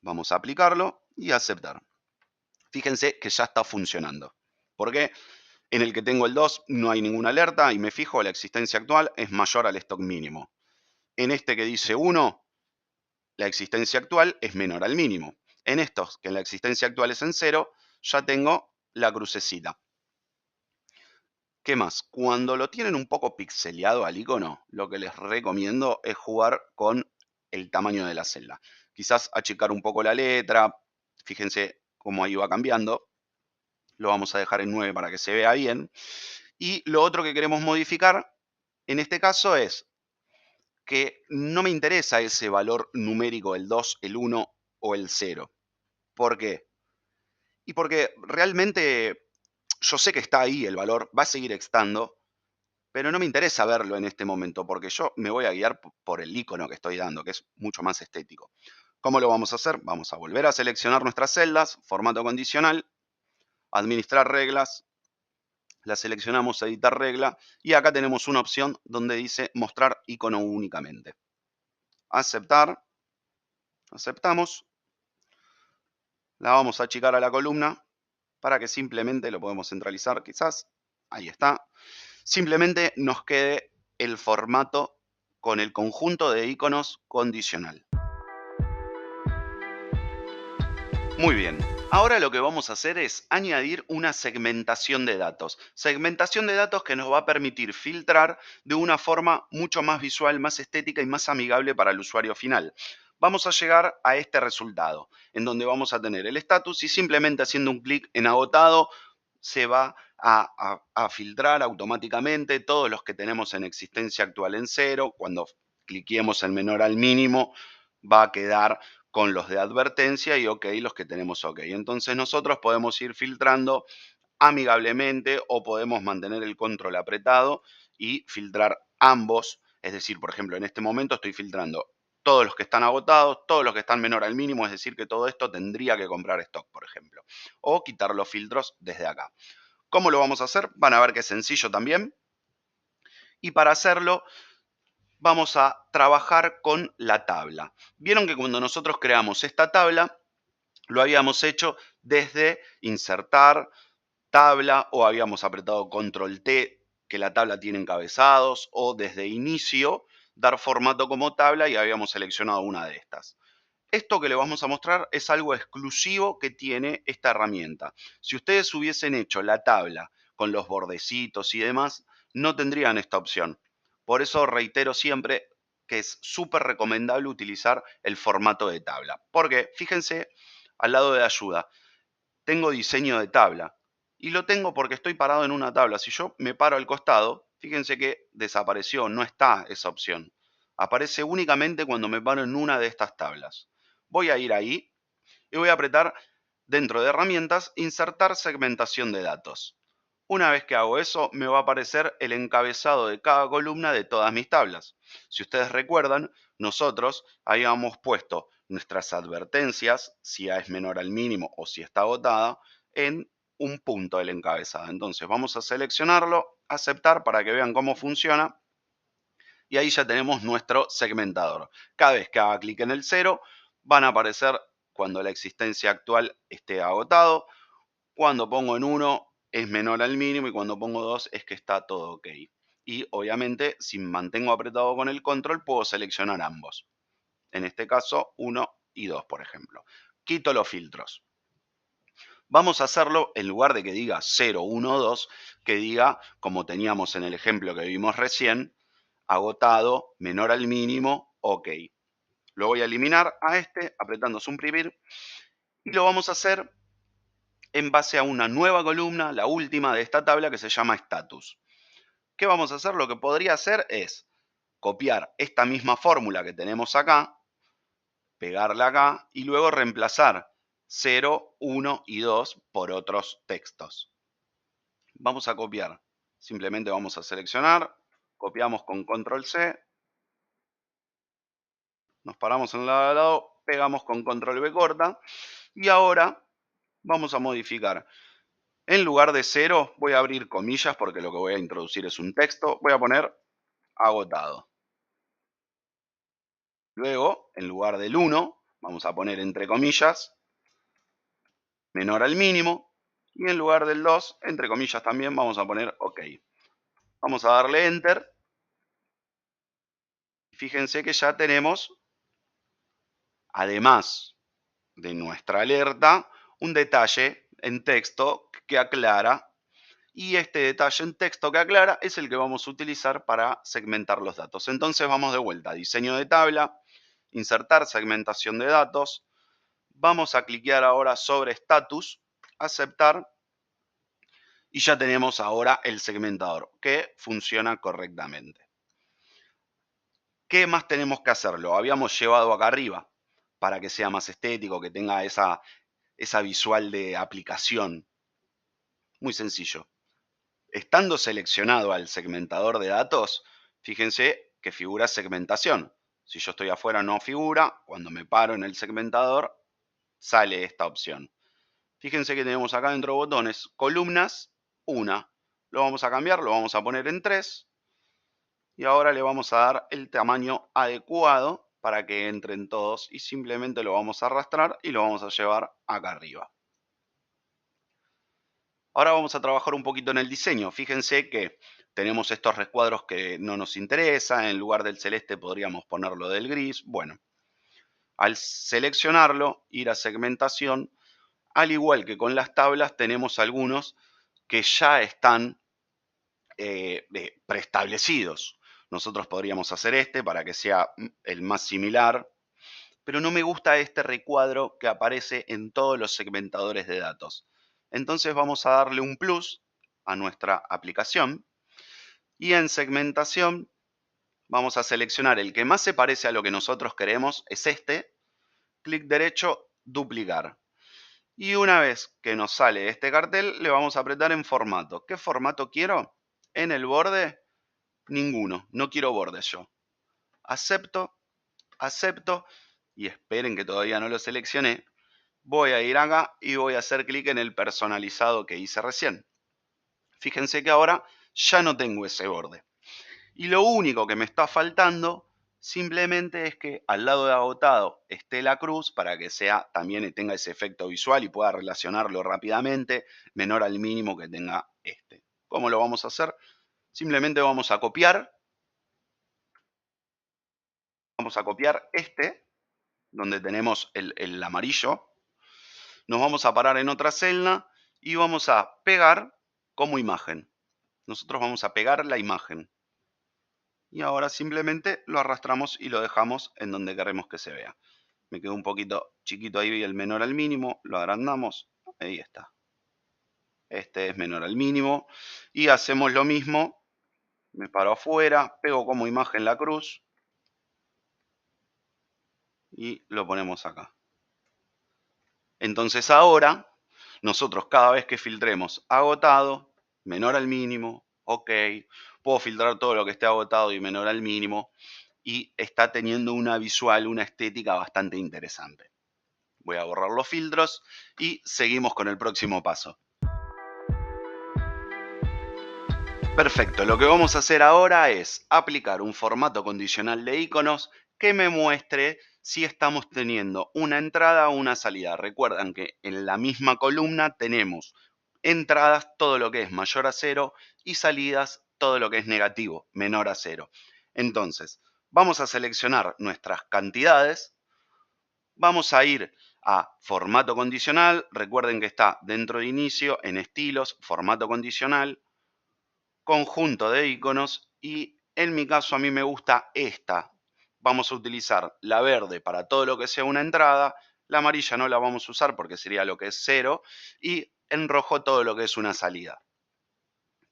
Speaker 1: Vamos a aplicarlo y aceptar. Fíjense que ya está funcionando. ¿Por qué? En el que tengo el 2 no hay ninguna alerta y me fijo la existencia actual es mayor al stock mínimo. En este que dice 1, la existencia actual es menor al mínimo. En estos, que la existencia actual es en 0, ya tengo la crucecita. ¿Qué más? Cuando lo tienen un poco pixeleado al icono, lo que les recomiendo es jugar con el tamaño de la celda. Quizás achicar un poco la letra, fíjense cómo ahí va cambiando. Lo vamos a dejar en 9 para que se vea bien. Y lo otro que queremos modificar en este caso es que no me interesa ese valor numérico, el 2, el 1 o el 0. ¿Por qué? Y porque realmente yo sé que está ahí el valor, va a seguir estando, pero no me interesa verlo en este momento, porque yo me voy a guiar por el icono que estoy dando, que es mucho más estético. ¿Cómo lo vamos a hacer? Vamos a volver a seleccionar nuestras celdas, formato condicional, administrar reglas, la seleccionamos, editar regla, y acá tenemos una opción donde dice mostrar icono únicamente. Aceptar, aceptamos, la vamos a achicar a la columna para que simplemente lo podemos centralizar quizás, ahí está, simplemente nos quede el formato con el conjunto de iconos condicional. Muy bien. Ahora lo que vamos a hacer es añadir una segmentación de datos. Segmentación de datos que nos va a permitir filtrar de una forma mucho más visual, más estética y más amigable para el usuario final. Vamos a llegar a este resultado, en donde vamos a tener el estatus y simplemente haciendo un clic en agotado se va a filtrar automáticamente todos los que tenemos en existencia actual en cero. Cuando cliquemos en menor al mínimo va a quedar con los de advertencia y OK los que tenemos OK. Entonces nosotros podemos ir filtrando amigablemente o podemos mantener el control apretado y filtrar ambos. Es decir, por ejemplo, en este momento estoy filtrando todos los que están agotados, todos los que están menor al mínimo, es decir, que todo esto tendría que comprar stock, por ejemplo. O quitar los filtros desde acá. ¿Cómo lo vamos a hacer? Van a ver que es sencillo también. Y para hacerlo vamos a trabajar con la tabla. Vieron que cuando nosotros creamos esta tabla, lo habíamos hecho desde insertar tabla o habíamos apretado control T, que la tabla tiene encabezados, o desde inicio dar formato como tabla y habíamos seleccionado una de estas. Esto que le vamos a mostrar es algo exclusivo que tiene esta herramienta. Si ustedes hubiesen hecho la tabla con los bordecitos y demás, no tendrían esta opción. Por eso reitero siempre que es súper recomendable utilizar el formato de tabla. Porque fíjense al lado de ayuda, tengo diseño de tabla y lo tengo porque estoy parado en una tabla. Si yo me paro al costado, fíjense que desapareció, no está esa opción. Aparece únicamente cuando me paro en una de estas tablas. Voy a ir ahí y voy a apretar dentro de herramientas, insertar segmentación de datos. Una vez que hago eso, me va a aparecer el encabezado de cada columna de todas mis tablas. Si ustedes recuerdan, nosotros habíamos puesto nuestras advertencias, si A es menor al mínimo o si está agotada, en un punto del encabezado. Entonces vamos a seleccionarlo, aceptar para que vean cómo funciona y ahí ya tenemos nuestro segmentador. Cada vez que haga clic en el 0, van a aparecer cuando la existencia actual esté agotado. Cuando pongo en 1 es menor al mínimo y cuando pongo 2 es que está todo OK. Y obviamente si mantengo apretado con el control puedo seleccionar ambos. En este caso 1 y 2, por ejemplo. Quito los filtros. Vamos a hacerlo en lugar de que diga 0, 1, 2, que diga, como teníamos en el ejemplo que vimos recién, agotado, menor al mínimo, OK. Lo voy a eliminar a este, apretando suprimir, y lo vamos a hacer en base a una nueva columna, la última de esta tabla que se llama status. ¿Qué vamos a hacer? Lo que podría hacer es copiar esta misma fórmula que tenemos acá, pegarla acá y luego reemplazar 0, 1 y 2 por otros textos. Vamos a copiar. Simplemente vamos a seleccionar, copiamos con control C, nos paramos en el lado de lado, pegamos con control V corta y ahora vamos a modificar. En lugar de 0 voy a abrir comillas porque lo que voy a introducir es un texto. Voy a poner agotado. Luego, en lugar del 1, vamos a poner entre comillas menor al mínimo. Y en lugar del 2, entre comillas también, vamos a poner OK. Vamos a darle Enter. Fíjense que ya tenemos, además de nuestra alerta, un detalle en texto que aclara Y este detalle en texto que aclara es el que vamos a utilizar para segmentar los datos. Entonces vamos de vuelta, diseño de tabla, insertar segmentación de datos. Vamos a cliquear ahora sobre status, aceptar, y ya tenemos ahora el segmentador que funciona correctamente. ¿Qué más tenemos que hacer? Lo habíamos llevado acá arriba para que sea más estético, que tenga esa visual de aplicación. Muy sencillo. Estando seleccionado al segmentador de datos, fíjense que figura segmentación. Si yo estoy afuera no figura, cuando me paro en el segmentador sale esta opción. Fíjense que tenemos acá dentro botones, columnas, una. Lo vamos a cambiar, lo vamos a poner en 3 y ahora le vamos a dar el tamaño adecuado para que entren todos y simplemente lo vamos a arrastrar y lo vamos a llevar acá arriba. Ahora vamos a trabajar un poquito en el diseño. Fíjense que tenemos estos recuadros que no nos interesa. En lugar del celeste podríamos ponerlo del gris. Bueno, al seleccionarlo, ir a segmentación, al igual que con las tablas, tenemos algunos que ya están preestablecidos. Nosotros podríamos hacer este para que sea el más similar, pero no me gusta este recuadro que aparece en todos los segmentadores de datos. Entonces vamos a darle un plus a nuestra aplicación y en segmentación vamos a seleccionar el que más se parece a lo que nosotros queremos, es este, clic derecho, duplicar. Y una vez que nos sale este cartel, le vamos a apretar en formato. ¿Qué formato quiero? En el borde, ninguno, no quiero bordes yo. Acepto, acepto y esperen que todavía no lo seleccioné. Voy a ir acá y voy a hacer clic en el personalizado que hice recién. Fíjense que ahora ya no tengo ese borde. Y lo único que me está faltando simplemente es que al lado de agotado esté la cruz para que sea también tenga ese efecto visual y pueda relacionarlo rápidamente, menor al mínimo que tenga este. ¿Cómo lo vamos a hacer? Simplemente vamos a copiar este, donde tenemos el amarillo, nos vamos a parar en otra celda y vamos a pegar como imagen. Nosotros vamos a pegar la imagen. Y ahora simplemente lo arrastramos y lo dejamos en donde queremos que se vea. Me quedó un poquito chiquito ahí el menor al mínimo, lo agrandamos, ahí está. Este es menor al mínimo. Y hacemos lo mismo, me paro afuera, pego como imagen la cruz y lo ponemos acá. Entonces ahora, nosotros cada vez que filtremos agotado, menor al mínimo, ok, puedo filtrar todo lo que esté agotado y menor al mínimo, y está teniendo una visual, una estética bastante interesante. Voy a borrar los filtros y seguimos con el próximo paso. Perfecto, lo que vamos a hacer ahora es aplicar un formato condicional de iconos que me muestre si estamos teniendo una entrada o una salida. Recuerdan que en la misma columna tenemos entradas, todo lo que es mayor a 0, y salidas, todo lo que es negativo, menor a 0. Entonces, vamos a seleccionar nuestras cantidades, vamos a ir a formato condicional, recuerden que está dentro de inicio, en estilos, formato condicional, conjunto de iconos y en mi caso a mí me gusta esta. Vamos a utilizar la verde para todo lo que sea una entrada, la amarilla no la vamos a usar porque sería lo que es 0 y en rojo todo lo que es una salida.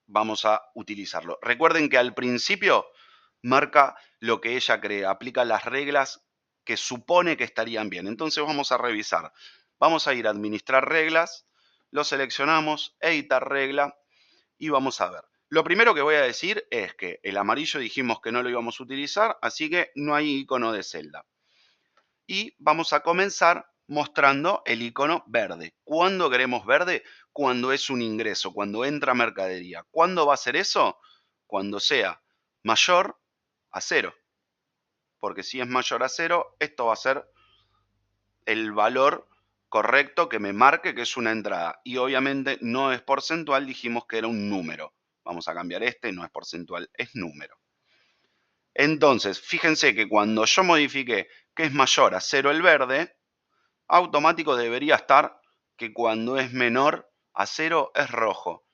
Speaker 1: Vamos a utilizarlo. Recuerden que al principio marca lo que ella cree, aplica las reglas que supone que estarían bien. Entonces vamos a revisar. Vamos a ir a administrar reglas, lo seleccionamos, editar regla y vamos a ver. Lo primero que voy a decir es que el amarillo dijimos que no lo íbamos a utilizar, así que no hay icono de celda. Y vamos a comenzar mostrando el icono verde. ¿Cuándo queremos verde? Cuando es un ingreso, cuando entra mercadería. ¿Cuándo va a ser eso? Cuando sea mayor a 0. Porque si es mayor a 0, esto va a ser el valor correcto que me marque que es una entrada. Y obviamente no es porcentual, dijimos que era un número. Vamos a cambiar este, no es porcentual, es número. Entonces, fíjense que cuando yo modifique que es mayor a 0 el verde, automático debería estar que cuando es menor a 0 es rojo.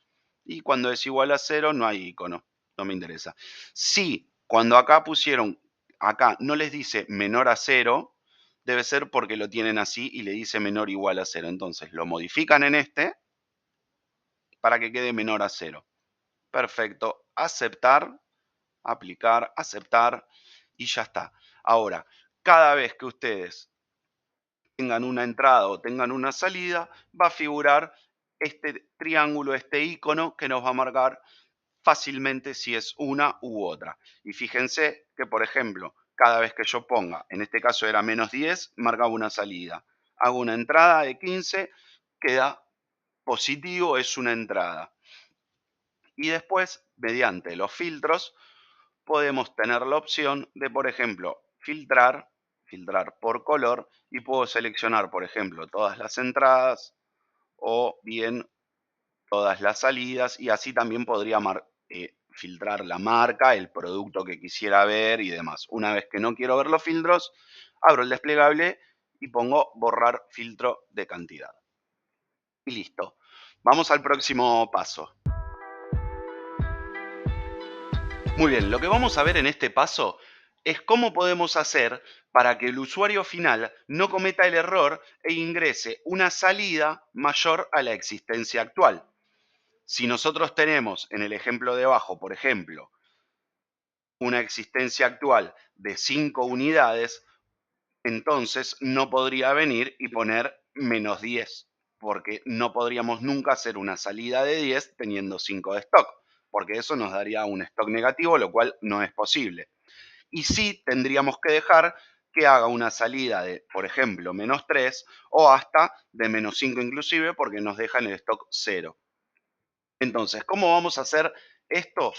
Speaker 1: y cuando es igual a 0 no hay icono, no me interesa. Si cuando acá pusieron, acá no les dice menor a 0, debe ser porque lo tienen así y le dice menor o igual a 0. Entonces lo modifican en este para que quede menor a 0. Perfecto, aceptar, aplicar, aceptar y ya está. Ahora, cada vez que ustedes tengan una entrada o tengan una salida, va a figurar este triángulo, este icono que nos va a marcar fácilmente si es una u otra. Y fíjense que, por ejemplo, cada vez que yo ponga, en este caso era -10, marcaba una salida. Hago una entrada de 15, queda positivo, es una entrada. Y después, mediante los filtros, podemos tener la opción de, por ejemplo, filtrar por color y puedo seleccionar, por ejemplo, todas las entradas o bien todas las salidas y así también podría filtrar la marca, el producto que quisiera ver y demás. Una vez que no quiero ver los filtros, abro el desplegable y pongo borrar filtro de cantidad. Y listo. Vamos al próximo paso. Muy bien, lo que vamos a ver en este paso es cómo podemos hacer para que el usuario final no cometa el error e ingrese una salida mayor a la existencia actual. Si nosotros tenemos en el ejemplo de abajo, por ejemplo, una existencia actual de 5 unidades, entonces no podría venir y poner -10, porque no podríamos nunca hacer una salida de 10 teniendo 5 de stock, porque eso nos daría un stock negativo, lo cual no es posible. Y sí tendríamos que dejar que haga una salida de, por ejemplo, -3 o hasta de -5 inclusive, porque nos deja en el stock 0. Entonces, ¿cómo vamos a hacer esto?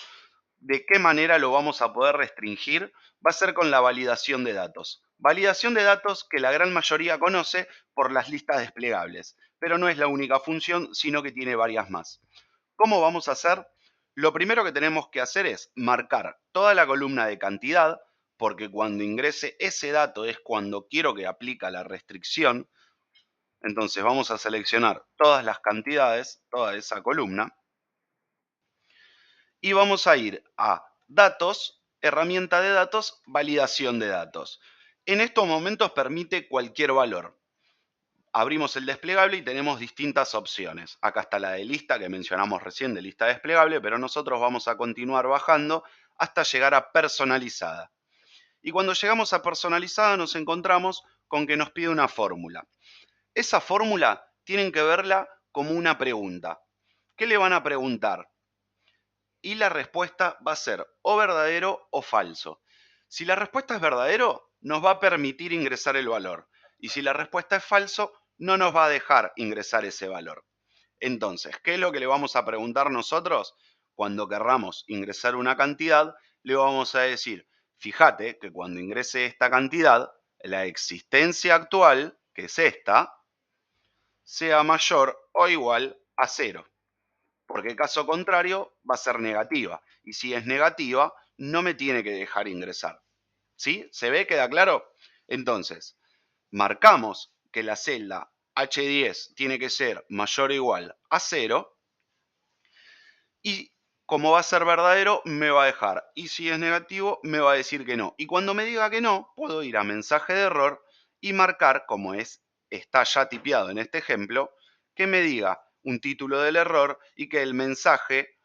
Speaker 1: ¿De qué manera lo vamos a poder restringir? Va a ser con la validación de datos. Validación de datos que la gran mayoría conoce por las listas desplegables, pero no es la única función, sino que tiene varias más. ¿Cómo vamos a hacer? Lo primero que tenemos que hacer es marcar toda la columna de cantidad, porque cuando ingrese ese dato es cuando quiero que aplica la restricción. Entonces vamos a seleccionar todas las cantidades, toda esa columna, y vamos a ir a datos, herramienta de datos, validación de datos. En estos momentos permite cualquier valor. Abrimos el desplegable y tenemos distintas opciones. Acá está la de lista que mencionamos recién de lista desplegable, pero nosotros vamos a continuar bajando hasta llegar a personalizada. Y cuando llegamos a personalizada nos encontramos con que nos pide una fórmula. Esa fórmula tienen que verla como una pregunta. ¿Qué le van a preguntar? Y la respuesta va a ser o verdadero o falso. Si la respuesta es verdadero, nos va a permitir ingresar el valor. Y si la respuesta es falso, no nos va a dejar ingresar ese valor. Entonces, ¿qué es lo que le vamos a preguntar nosotros? Cuando querramos ingresar una cantidad, le vamos a decir, fíjate que cuando ingrese esta cantidad, la existencia actual, que es esta, sea mayor o igual a 0. Porque caso contrario va a ser negativa. Y si es negativa, no me tiene que dejar ingresar. ¿Sí? ¿Se ve? ¿Queda claro? Entonces, marcamos que la celda H10 tiene que ser mayor o igual a 0 y como va a ser verdadero, me va a dejar. Y si es negativo, me va a decir que no. Y cuando me diga que no, puedo ir a mensaje de error y marcar, como está ya tipeado en este ejemplo, que me diga un título del error y que el mensaje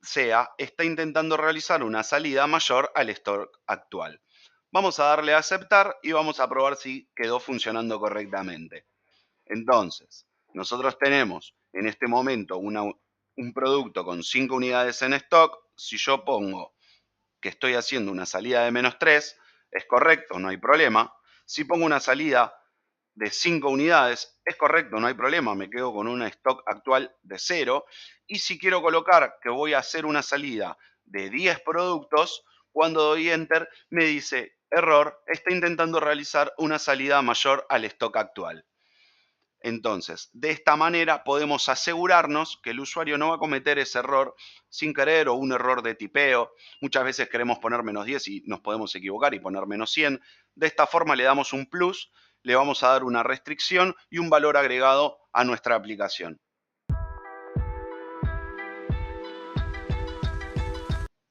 Speaker 1: sea, está intentando realizar una salida mayor al stock actual. Vamos a darle a aceptar y vamos a probar si quedó funcionando correctamente. Entonces, nosotros tenemos en este momento un producto con 5 unidades en stock. Si yo pongo que estoy haciendo una salida de -3, es correcto, no hay problema. Si pongo una salida de 5 unidades, es correcto, no hay problema, me quedo con un stock actual de 0. Y si quiero colocar que voy a hacer una salida de 10 productos, cuando doy Enter me dice, error, está intentando realizar una salida mayor al stock actual. Entonces, de esta manera podemos asegurarnos que el usuario no va a cometer ese error sin querer o un error de tipeo. Muchas veces queremos poner -10 y nos podemos equivocar y poner -100. De esta forma le damos un plus, le vamos a dar una restricción y un valor agregado a nuestra aplicación.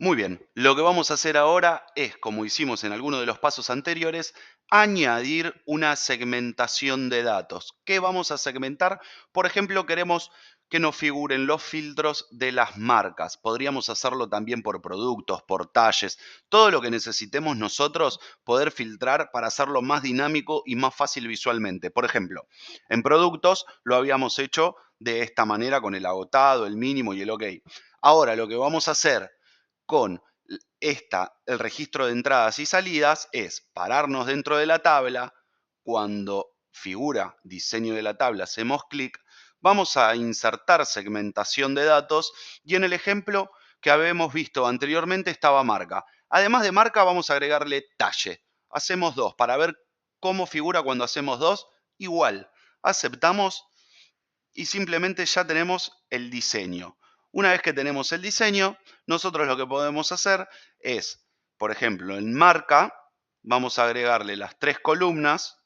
Speaker 1: Muy bien, lo que vamos a hacer ahora es, como hicimos en alguno de los pasos anteriores, añadir una segmentación de datos. ¿Qué vamos a segmentar? Por ejemplo, queremos que nos figuren los filtros de las marcas. Podríamos hacerlo también por productos, por talles, todo lo que necesitemos nosotros poder filtrar para hacerlo más dinámico y más fácil visualmente. Por ejemplo, en productos lo habíamos hecho de esta manera con el agotado, el mínimo y el OK. Ahora lo que vamos a hacer con el registro de entradas y salidas es pararnos dentro de la tabla, cuando figura diseño de la tabla hacemos clic, vamos a insertar segmentación de datos y en el ejemplo que habíamos visto anteriormente estaba marca. Además de marca vamos a agregarle talle. Hacemos dos para ver cómo figura cuando hacemos dos. Igual, aceptamos y simplemente ya tenemos el diseño. Una vez que tenemos el diseño, nosotros lo que podemos hacer es, por ejemplo, en marca, vamos a agregarle las 3 columnas,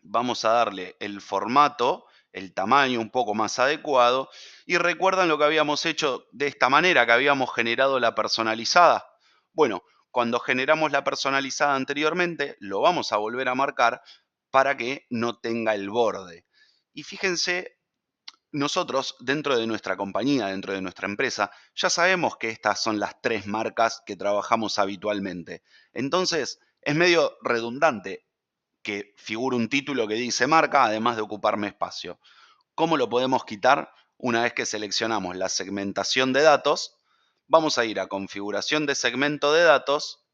Speaker 1: vamos a darle el formato, el tamaño un poco más adecuado, y recuerdan lo que habíamos hecho de esta manera, que habíamos generado la personalizada. Bueno, cuando generamos la personalizada anteriormente, lo vamos a volver a marcar para que no tenga el borde. Y fíjense, nosotros dentro de nuestra compañía, dentro de nuestra empresa, ya sabemos que estas son las 3 marcas que trabajamos habitualmente. Entonces, es medio redundante que figure un título que dice marca, además de ocuparme espacio. ¿Cómo lo podemos quitar? Una vez que seleccionamos la segmentación de datos, vamos a ir a configuración de segmento de datos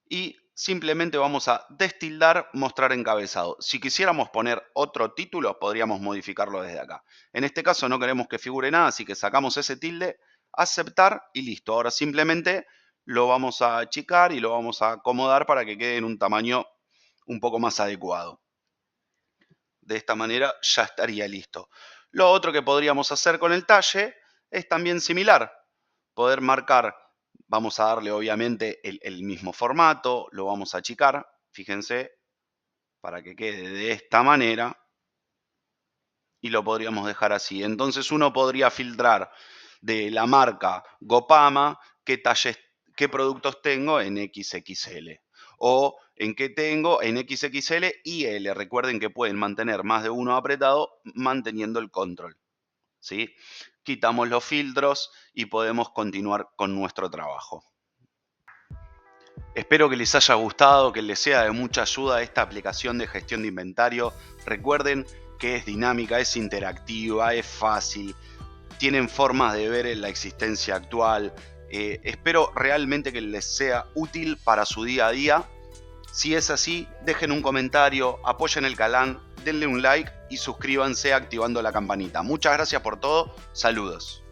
Speaker 1: y simplemente vamos a destildar, mostrar encabezado. Si quisiéramos poner otro título, podríamos modificarlo desde acá. En este caso no queremos que figure nada, así que sacamos ese tilde, aceptar y listo. Ahora simplemente lo vamos a achicar y lo vamos a acomodar para que quede en un tamaño un poco más adecuado. De esta manera ya estaría listo. Lo otro que podríamos hacer con el talle es también similar. Poder marcar, vamos a darle obviamente el mismo formato, lo vamos a achicar, fíjense, para que quede de esta manera y lo podríamos dejar así. Entonces uno podría filtrar de la marca Gopama qué talles, qué productos tengo en XXL o en qué tengo en XXL y L. Recuerden que pueden mantener más de uno apretado manteniendo el control, ¿sí? Quitamos los filtros y podemos continuar con nuestro trabajo. Espero que les haya gustado, que les sea de mucha ayuda esta aplicación de gestión de inventario. Recuerden que es dinámica, es interactiva, es fácil, tienen formas de ver la existencia actual. Espero realmente que les sea útil para su día a día. Si es así, dejen un comentario, apoyen el canal, denle un like y suscríbanse activando la campanita. Muchas gracias por todo, saludos.